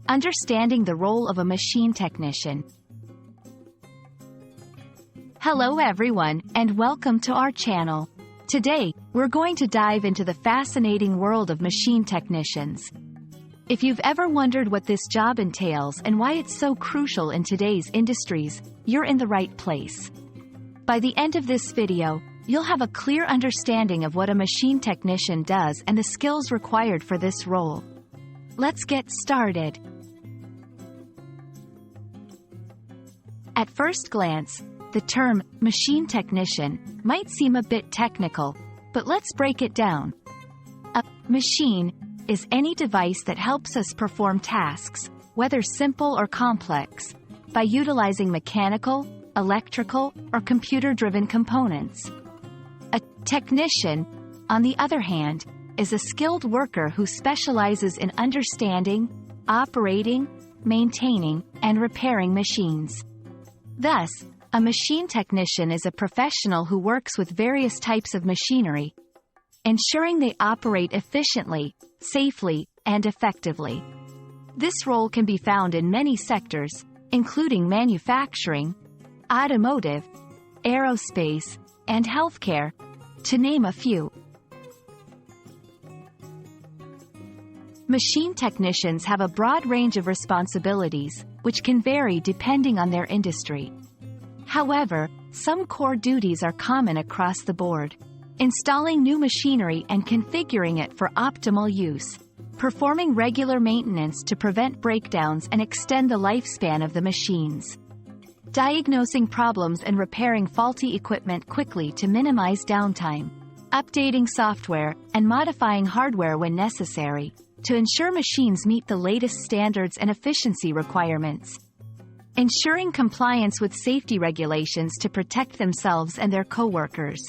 Understanding the role of a machine technician. Hello everyone, and welcome to our channel. Today, we're going to dive into the fascinating world of machine technicians. If you've ever wondered what this job entails and why it's so crucial in today's industries, you're in the right place. By the end of this video, you'll have a clear understanding of what a machine technician does and the skills required for this role. Let's get started. At first glance, the term machine technician might seem a bit technical, but let's break it down. A machine is any device that helps us perform tasks, whether simple or complex, by utilizing mechanical, electrical, or computer-driven components. A technician, on the other hand, is a skilled worker who specializes in understanding, operating, maintaining, and repairing machines. Thus, a machine technician is a professional who works with various types of machinery, ensuring they operate efficiently, safely, and effectively. This role can be found in many sectors, including manufacturing, automotive, aerospace, and healthcare, to name a few. Machine technicians have a broad range of responsibilities, which can vary depending on their industry. However, some core duties are common across the board: installing new machinery and configuring it for optimal use, performing regular maintenance to prevent breakdowns and extend the lifespan of the machines, diagnosing problems and repairing faulty equipment quickly to minimize downtime, updating software and modifying hardware when necessary, to ensure machines meet the latest standards and efficiency requirements, ensuring compliance with safety regulations to protect themselves and their coworkers.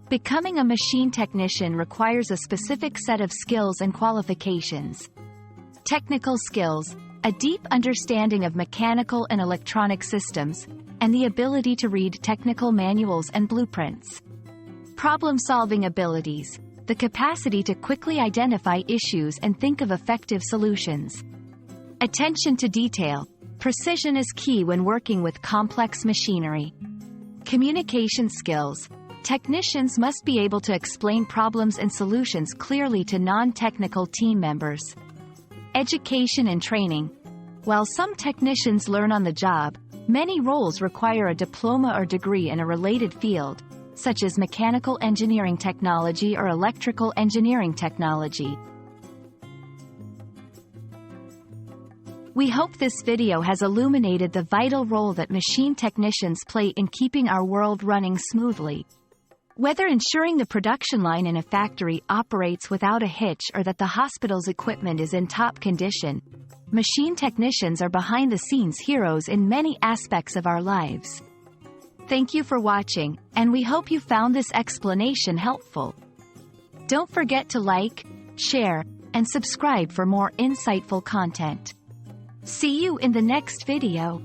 Becoming a machine technician requires a specific set of skills and qualifications. Technical skills, a deep understanding of mechanical and electronic systems, and the ability to read technical manuals and blueprints. Problem-solving abilities, the capacity to quickly identify issues and think of effective solutions. Attention to detail, precision is key when working with complex machinery. Communication skills, technicians must be able to explain problems and solutions clearly to non-technical team members. Education and training, while some technicians learn on the job, many roles require a diploma or degree in a related field, such as mechanical engineering technology or electrical engineering technology. We hope this video has illuminated the vital role that machine technicians play in keeping our world running smoothly. Whether ensuring the production line in a factory operates without a hitch or that the hospital's equipment is in top condition, machine technicians are behind-the-scenes heroes in many aspects of our lives. Thank you for watching, and we hope you found this explanation helpful. Don't forget to like, share, and subscribe for more insightful content. See you in the next video.